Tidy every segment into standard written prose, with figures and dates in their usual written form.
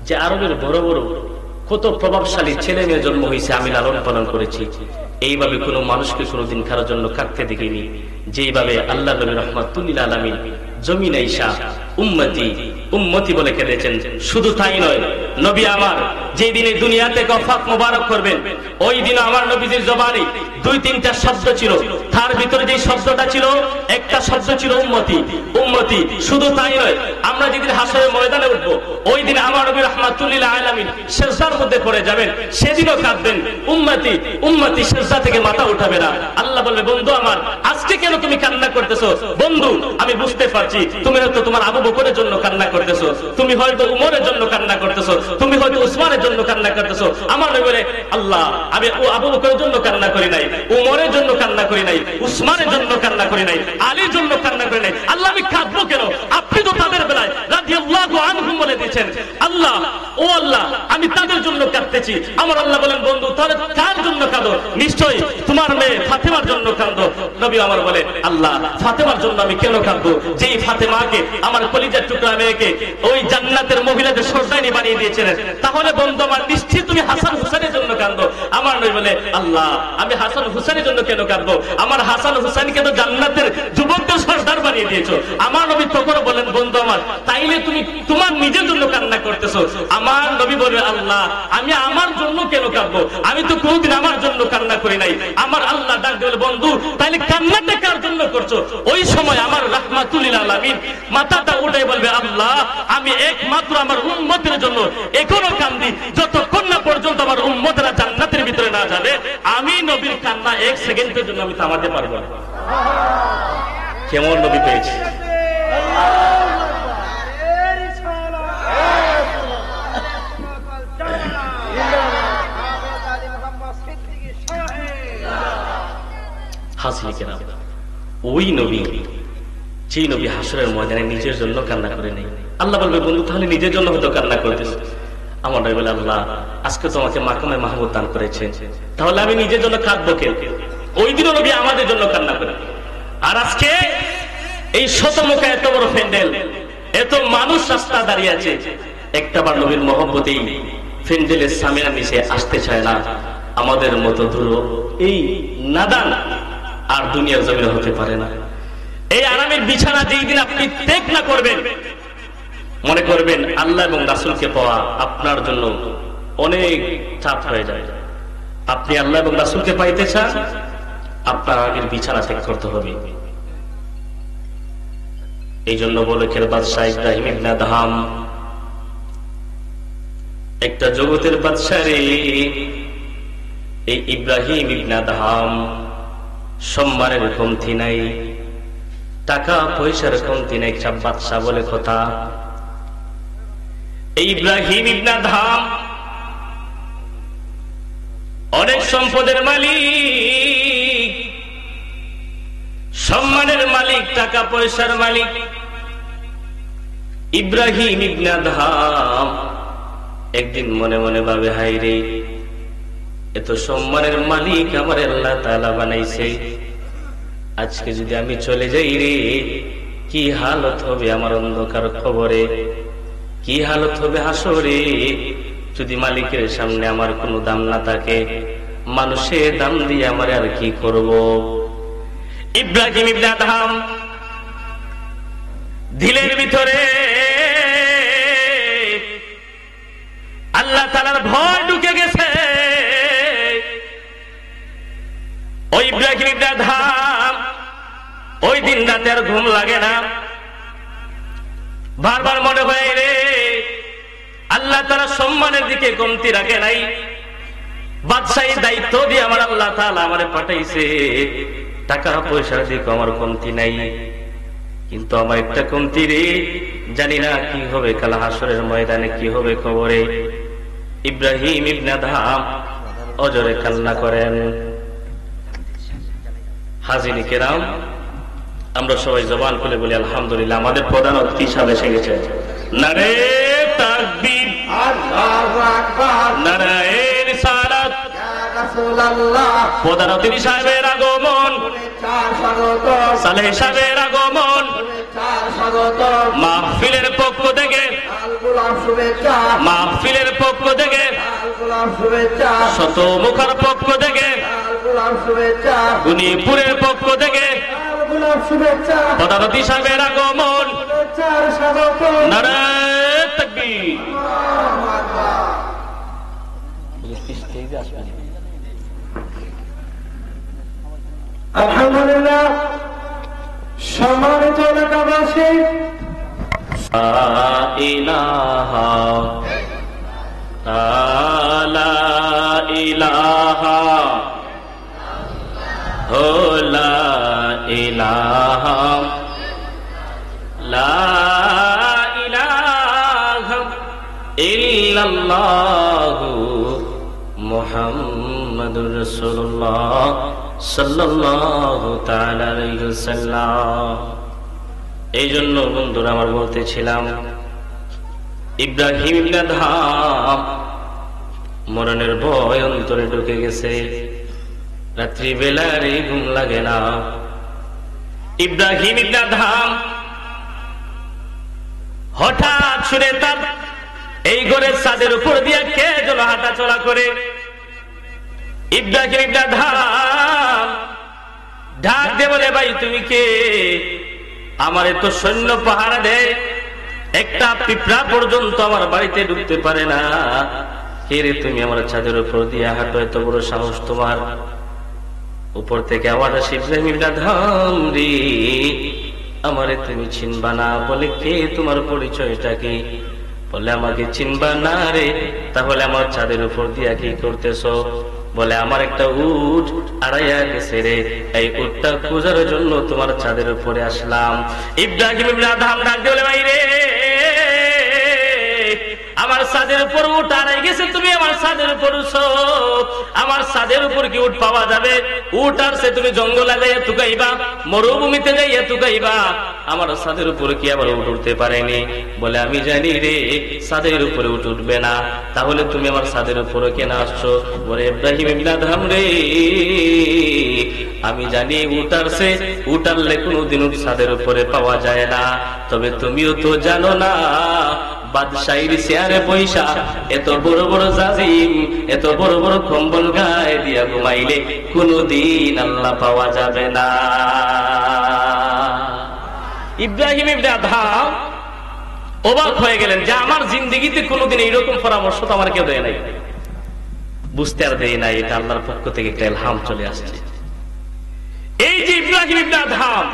যে আরবের বড় বড় কত প্রভাবশালী ছেলে মেয়ে জন্ম হয়েছে, আমি লালন পালন করেছি, এইভাবে কোনো মানুষকে কোনোদিন কারোর জন্য কাঁদতে দেখিনি। যেইভাবে আল্লাহ নবী রাহমাতুল লিল আলামিন জমিন আইসা উম্মতি উম্মতি বলে কেঁদেছেন। শুধু তাই নয়, নবী আমার যেই দিনে দুনিয়া থেকে ওফাত মোবারক করবেন, ওই দিন আমার নবীজির জবানে দুই তিনটা শব্দ ছিল। তার ভিতরে যে শব্দটা ছিল, একটা শব্দ ছিল উম্মতি উম্মতি। শুধু তাই নয়, আমরা যেদিন হাসরের ময়দানে উঠবো, ওই দিন আমার নবী রাহমাতুল লিল আলামিন সিজদার মধ্যে পড়ে যাবেন, সেদিনও কাঁদবেন উম্মতি উম্মতি, সিজদা থেকে মাথা উঠাবে না। আল্লাহ বলবে, বন্ধু আমার আজকে কেন তুমি কান্না করতেছো? বন্ধু আমি বুঝতে পারছি, তুমি হয়তো তোমার আবু বকরের জন্য কান্না করতেছো, তুমি হয়তো উমরের জন্য কান্না করতেছো, তুমি হয়তো উসমানের জন্য কান্না করতেছো। আমার নবী বলে, আল্লাহ আমি আবু বকরের জন্য কান্না করি নাই, উমরের জন্য কান্না করি নাই, উসমানের জন্য কান্না করি নাই, আলীর জন্য কান্না করি নাই। আল্লাহ আমি কাঁদবো কেন? আপনি তো তাদের বেলায় রাদিয়াল্লাহু আনহুম বলে দিয়েছেন। আল্লাহ ও আল্লাহ আমি তাদের জন্য কাঁদতেছি। আমার আল্লাহ বলেন, বন্ধু তাহলে কার জন্য কাঁদো? নিশ্চয়ই তোমার মেয়ে ফাতেমার জন্য কাঁদো। নবী আমার বলে, আল্লাহ ফাতেমার জন্য আমি কেন কাঁদবো? যেই ফাতেমাকে আমার কলিজার টুকরা মেয়েকে ওই জান্নাতের মহিলাদের সর্দাইনি বানিয়ে দিয়েছিলেন, তাহলে বন্ধু আমার নিশ্চিত তুমি হাসান হুসেনের জন্য কাঁদো। আমার নবী বলে, আল্লাহ আমি হাসান হুসেনের জন্য কেন কাঁদবো? আমার হাসান হুসেনকে তো জান্নাতের যুবকদের সর্দার বানিয়ে দিয়েছো। আমার নবী তখন বলেন, বন্ধু আমার তাইলে তুমি তোমার নিজের জন্য কান্না করতেছো। আমার নবী বলবে, আল্লাহ আমি আমার জন্য কেন কাঁদবো? আমি তো কোনদিন আমার জন্য কান্না করি নাই। আমার আল্লাহ ডাক বলে, বন্ধু তাইলে কান্নাটা কার জন্য করছো? ওই সময় আমার রাহমাতুল লিল আলামিন মাথাটা উঠে বলবে, আল্লাহ আমি একমাত্র আমার উম্মতের জন্য এখনো কান্দি, যতক্ষণ না পর্যন্ত আমার উম্মতেরা জান্নাতের ভিতরে না যাবে, আমি নবীর কান্না এক সেকেন্ডের জন্য আমি থামাতে পারবো না। কেমন নবী পেয়েছি! ওই নবী, যে নবী হাসরের ময়দানে নিজের জন্য কান্না করে নেই। আল্লাহ বলবে, বন্ধু তাহলে নিজের জন্য হয়তো কান্না করতেছে। আমার নবী বলে, আল্লাহ আজকে তোমাকে মাকামে মাহমুদ দান করেছেন, তাহলে আমি নিজের জন্য কাঁদবো কেন? ওই দিনও নবী আমাদের জন্য কান্না করে। আর আজকে এই শতমুখা এত বড় প্যান্ডেল, এত মানুষ রাস্তা দাঁড়িয়ে আছে, একটাবার নবীর মহব্বতেই প্যান্ডেলের সামনে নিচে আসতে চায় না। আমাদের মতো ধরো এই নাদান আর দুনিয়ার জমিনে হতে পারে না। এই আরামের বিছানা যেই দিন আপনি ত্যাগ না করবেন, মনে করবেন আল্লাহ এবং রাসূলকে পাওয়া আপনার জন্য অনেক চাপ হয়ে যায়। আপনি আল্লাহ এবং রাসূলকে পাইতে চান, আপনার আগের বিছানা ত্যাগ করতে হবে। এই জন্য বলে খেল বাদশাহ ইব্রাহিম ইবনে আদহাম, একটা জগতের বাদশাহ রে এই ইব্রাহিম ইবনে আদহাম, সম্মানের কমতি নাই, টাকা পয়সার কমতি নাই, সব বাদশাহ বলে কথা। এই ইব্রাহিম ইবনে আদহাম অনেক সম্পদের মালিক, সম্মানের মালিক, টাকা পয়সার মালিক। ইব্রাহিম ইবনে আদহাম একদিন মনে মনে ভাবে, হায় রে এত সম্মানের মালিক আমার আল্লাহ তাআলা বানাইছে, আজকে যদি আমি চলে যাই রে কি হালত হবে আমার অন্ধকার খবরে, কি হালত হবে হাসরে, যদি মালিকের সামনে আমার কোনো দাম না থাকে, মানুষে দাম দিয়ে আমার আর কি করব। ইব্রাহিম ইবনে আদহাম দিলের ভিতরে আল্লাহ তাআলার ভয় ঢুকে গেছে। ওই ইব্রাহিম ইবনে আদহাম ওই দিন রাতে আর ঘুম লাগে না, বারবার মনে হয় রে আল্লাহ তাআলা সম্মানের দিকে কমতি রাখে নাই, বাদশাহীর দায়িত্ব দিয়ে আমার আল্লাহ তাআলা আমারে পাঠাইছে, টাকা পয়সার দিকে আমার কমতি নাই, কিন্তু আমার একটা কমতি রে, জানি না কি হবে কাল হাসরের ময়দানে, কি হবে খবরে। ইব্রাহিম ইবনে আদহাম অজরে কান্না করেন। হাজির কেরাম, আমরা সবাই জবান খুলে বলি আলহামদুলিল্লাহ। আমাদের প্রধান অতিথি হিসাবে এসে গেছে। নারে তাকবীর, আল্লাহু আকবার, নারে রিসালাত, ইয়া রাসূলুল্লাহ। প্রধান অতিথি সাহেবের আগমন, সালেহ সাহেবের আগমন, স্বাগতম, মাহফিলের পক্ষ থেকে লাল গোলাপ শুভেচ্ছা, মাহফিলের পক্ষ থেকে লাল গোলাপ শুভেচ্ছা, শতমুখার পক্ষ থেকে লাল গোলাপ শুভেচ্ছা, গুণীপুরের পক্ষ থেকে লাল গোলাপ শুভেচ্ছা, প্রধানমন্ত্রী সাহেবের আগমন। শুভেচ্ছার স্বাগতম। নারায়ে তাকবীর। আলহামদুলিল্লাহ, সম্মানিত এলাকাবাসী, লা ইলাহা লা ইলাহা ও লা ইলাহা লা ইলাহা ইল্লাল্লাহু মুহাম্মাদুর রাসূলুল্লাহ সাল্লাল্লাহু তাআলা আলাইহি ওয়াসাল্লাম। এই জন্য বন্ধুরা আমার বলতেছিলাম, ইব্রাহিম ইবনে আদহাম মরণের ভয় অন্তরে ঢুকে গেছে, রাত্রিবেলার ঘুম লাগে না। ইব্রাহিম ইবনে আদহাম হঠাৎ শুনে তার এই ঘরের ছাদের উপর দিয়ে কে যেন হাঁটা চলা করে। ইব্রাহিম ইবনে আদহাম ডাক দিয়ে বলে, ভাই তুমি কে? আমার এত সৈন্য পাহারা দেয়, একটা পিঁপড়া পর্যন্ত আমার বাড়িতে ঢুকতে পারে না। কে রে তুমি? আমার ছাদের উপর দিয়ে হাঁটো, এত বড় সাহস তোমার? উপর থেকে আওয়াজ আসে, ইব্রাহিম ইবনে আদহাম রে, আমারে তুমি চিনবা না? বলে, কে? তোমার পরিচয়টা কি? বলে, আমাকে চিনবা না রে, তাহলে আমার ছাদের উপর দিয়া কি করতেছো? বলে, আমার একটা উট আড়াইয়া গেছে রে, এই উটটা খোঁজার জন্য তোমার ছাদের উপরে আসলাম। ইব্রাহিম ইবনে আদহাম ডাক দিয়ে বলে, ভাই রে, আমার ছাদের উপর উট আড়াই গেছে, তুমি আমার ছাদের উপর উঠছো, আমার ছাদের উপর কি উট পাওয়া যাবে? উট আর সে তুমি জঙ্গলে যাইয়া তুকাইবা, মরুভূমিতে যাইয়া তুকাইবা, আমার ছাদের উপর কি আবার উট উঠতে পারেনি? বলে, আমি জানি রে, ছাদের উপরে উট উঠবে না, তাহলে তুমি আমার ছাদের উপরে কেন আসছো? বলে, ইব্রাহিম ইবনে আদহাম রে, আমি জানি উটারছে, উটারলে কোনোদিন উট ছাদের উপরে পাওয়া যায় না, তবে তুমিও তো জানো না, বাদশাহীর চেয়ারে বৈশা এত বড় বড় জাজিম, এত বড় বড় কম্বল গায়ে দিয়া ঘুমাইলে কোনদিন আল্লাহ পাওয়া যাবে না। ইব্রাহিম ইবনে আদহাম অবাক হয়ে গেলেন যে আমার জিন্দেগিতে কোনোদিন এইরকম পরামর্শ তো আমার কেউ দেয় নাই, বুঝতে আর দেয় নাই, এটা আল্লাহর পক্ষ থেকে একটা ইলহাম চলে আসছে। এই যে ইব্রাহিম ইবনে আদহাম,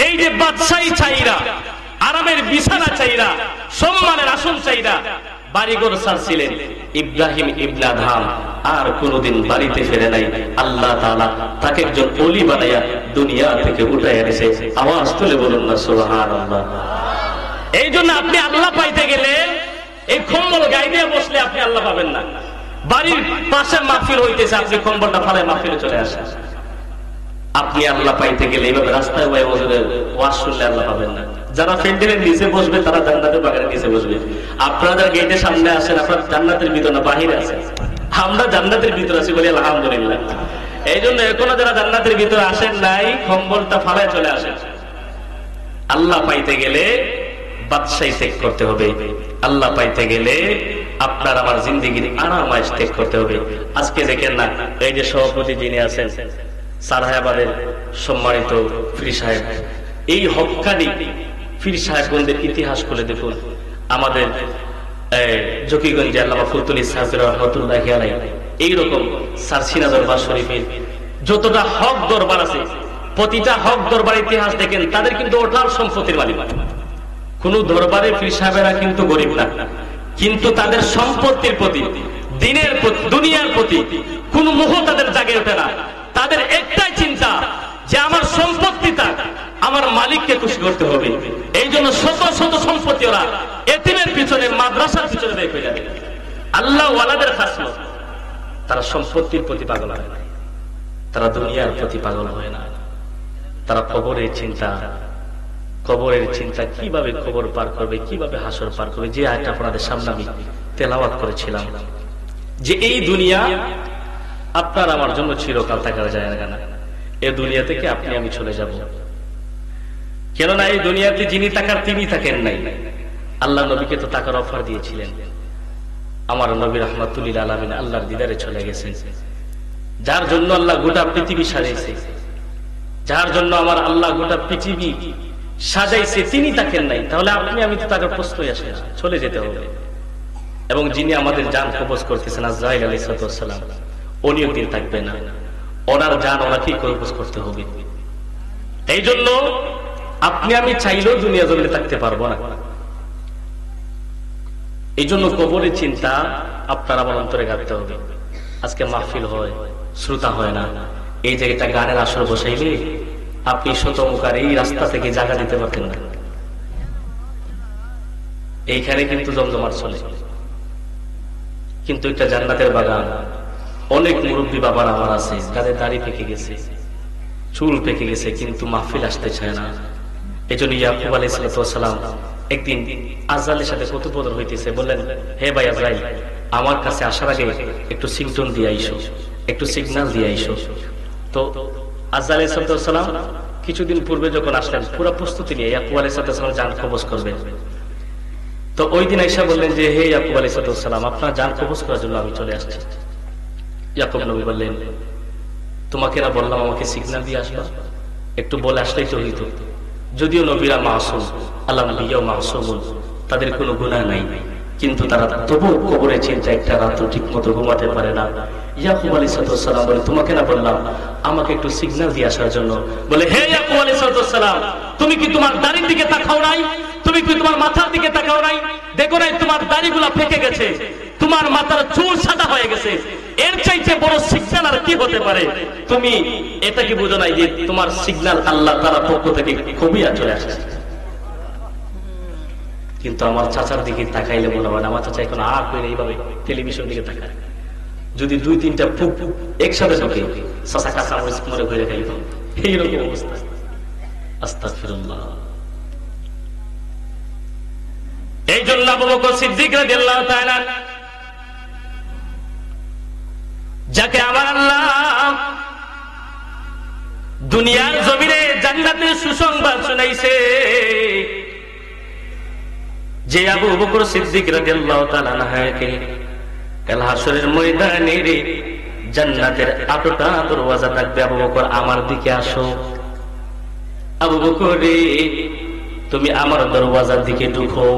এই যে বাদশাহী চাইরা, আরামের বিছানা চাইরা, সম্মানের আসন চাইরা বাড়িঘর ছাড়ছিলেন, ইব্রাহিম ইবনে আদহাম আর কোনদিন বাড়িতে ফিরে নাই। আল্লাহ তাআলা তাকে একজন ওলি বানাইয়া দুনিয়া থেকে উঠাইয়া এনেছে। আওয়াজ তুলে বলুন না সুবহানাল্লাহ। এই জন্য আপনি আল্লাহ পাইতে গেলে এই কম্বল গায়ে দিয়ে বসলে আপনি আল্লাহ পাবেন না। বাড়ির পাশে মাহফিল হইতেছে, আপনি কম্বলটা ফালায় মাহফিলে চলে আসেন। আপনি আল্লাহ পাইতে গেলে এইভাবে রাস্তায় ওয়াজ শুনলে আল্লাহ পাবেন না। যারা ফেন্ডেলের নিচে বসবে তারা জান্নাতের বাগানের নিচে বসবে। আপনারা যারা গেটের সামনে আসেন, আপনারা জান্নাতের ভিতর না বাহিরে আছেন। আমরা জান্নাতের ভিতর আছি বলি আলহামদুলিল্লাহ। এই জন্য এখনো যারা জান্নাতের ভিতরে আসেন নাই, কম্বলটা ফালায় চলে আসেন। আল্লাহ পাইতে গেলে বাদশাহী ত্যাগ করতে হবে। আল্লাহ পাইতে গেলে আপনার আমার জিন্দেগির আরাম আয়েশ ত্যাগ করতে হবে। আজকে দেখেন না, এই যে সভাপতি যিনি আছেন সারাহাবাদের সম্মানিত পীর সাহেব, এই হক্কানি পীর সাহেবগঞ্জের ইতিহাস খুলে দেখুন। আমাদের জকিগঞ্জে আল্লামা ফতুল ইসহাক রহমাতুল্লাহি আলাইহি এইরকম সারসিনা দরবার শরীফের যতটা হক দরবার আছে, প্রতিটা হক দরবার ইতিহাস দেখেন, তাদের কিন্তু ওঠার সম্পত্তির মালিক। কোন দরবারের পীর সাহেবেরা কিন্তু গরিব না, কিন্তু তাদের সম্পত্তির প্রতি, দিনের প্রতি, দুনিয়ার প্রতি কোন মোহ তাদের জাগে ওঠে না। তাদের একটাই চিন্তা যে আমার সম্পত্তিটা আমার মালিককে খুশি করতে হবে। এই জন্য শত শত সম্পত্তি ওরা এতিমের পিছনে, মাদ্রাসার পিছনে ব্যয় হয়ে যাবে। আল্লাহ ওয়ালাদের খাসলত, তারা সম্পত্তির প্রতি পাগল হয় না, তারা দুনিয়ার প্রতি পাগল হয় না। তারা কবরের চিন্তা, কবরের চিন্তা, কিভাবে কবর পার করবে, কিভাবে হাসর পার করবে। যে আয়াতটা আপনাদের সামনে আমি তেলাওয়াত করেছিলাম, যে এই দুনিয়া আপনার আমার জন্য চিরকাল থাকা যায় না, এ দুনিয়া থেকে আপনি আমি চলে যাব। কেননা এই দুনিয়াতে যিনি তাকার তিনি থাকেন নাই। আল্লাহ নবীকে তো টাকার অফার দিয়েছিলেন। আমার নবী রাহমাতুল লিল আলামিন আল্লাহর দিদারে চলে গেছেন, যার জন্য আল্লাহ গোটা পৃথিবী সাজাইছে, যার জন্য আমার আল্লাহ গোটা পৃথিবী সাজাইছে, তিনি থাকেন নাই। তাহলে আপনি আমি তো তাকে প্রশ্নই আসে না, চলে যেতে হবে। এবং যিনি আমাদের জান কবজ করতেছেন আজরাইল আলাইহিস সালাম, উনি একদিন থাকবে না, ওনার জান ওনাকেই কবজ করতে হবে। এই জন্য আপনি আমি চাইলেও দুনিয়া জমিনে থাকতে পারবো না। এই জন্য কবরের চিন্তা আপনার আমার অন্তরে গাঁথতে হবে। আজকে মাহফিল হয়, শ্রোতা হয় না, এই জায়গাটা গানের আসর বসাইলে আপনি শতমুখার এই রাস্তা থেকে জায়গা দিতে পারতেন না। এইখানে কিন্তু জমজমাট চলে, কিন্তু একটা জান্নাতের বাগান। অনেক মুরব্বী বাবার আমার আছে, যাদের দাড়ি পেকে গেছে, চুল পেকে গেছে, কিন্তু মাহফিল আসতে চায় না। এই জন্য ইয়াকুব আলাইহিস সালাম একদিন আজরাইলের সাথে কথোপকথন হইতেছে, বললেন, হে ভাই আজরাইল, আমার কাছে আসার আগে একটু সিগন্যাল দিয়ে আইসো, একটু সিগন্যাল দিয়ে আইসো। তো আজরাইল আলাইহিস সালাম কিছুদিন পূর্বে যখন আসলেন, পুরো প্রস্তুতি নিয়ে ইয়াকুব আলাইহিস সালাম জান কবজ করবেন। তো ওই দিন আয়েশা বললেন যে, হে ইয়াকুব আলাইহিস সালাম, আপনার জান কবজ করার জন্য আমি চলে আসছি। ইয়াকুব নবী বললেন, তোমাকে না বললাম আমাকে সিগন্যাল দিয়ে আসবা, একটু বলে আসলেই তো হইতো। যদিও নবীরা মাসুম, আল্লাহ নবীও মাসুমুন, তাদের কোনো গুনাহ নাই, কিন্তু তারা তবু কবরের চিন্তা একটা রাত ঠিক মতো ঘুমাতে পারে না। ইয়াকুব আলাইহিস সালাম বলে, তোমাকে না বললাম আমাকে একটু সিগন্যাল দিয়ে আসার জন্য। বলে, হে ইয়াকুব আলাইহিস সালাম, তুমি কি তোমার দাড়ির দিকে তাকাও নাই? তুমি কি তোমার মাথার দিকে তাকাও নাই? দেখো নাই তোমার দাড়িগুলা ফেকে গেছে, তোমার মাথার চুল সাদা হয়ে গেছে, এর চাইতে বড় সিগন্যাল আর কি হতে পারে? তুমি এটা কি বুঝো নাই যে তোমার সিগন্যাল আল্লাহ তাআলার পক্ষ থেকে খুবই চলে আসছে? কিন্তু আমার চাচার দিকে তাকাইলে মনে হয় না, আমার চাচা এখন আর করে এইভাবে টেলিভিশন দিকে তাকায়। যদি দুই তিনটা ফুক একসাথে ঢোকে, চাচা কাঁচা মরিচ মরে ঘুরে খাইব, এইরকম অবস্থা। আস্তাগফিরুল্লাহ। এই জন্য আবু বকর সিদ্দিক রাদিয়াল্লাহু তাআলা, যাকে আমার আল্লাহ দুনিয়ার জমিনে জান্নাতের সুসংবাদ শুনাইছে, যে আবু বকর সিদ্দিক রাদিয়াল্লাহু তাআলা আনহুকে কাল হাসরের ময়দানে জান্নাতের 8টা দরওয়াজা থাকবে। আবু বকর আমার দিকে আসো, আবু বকর রে তুমি আমার দরওয়াজার দিকে ঢুকো।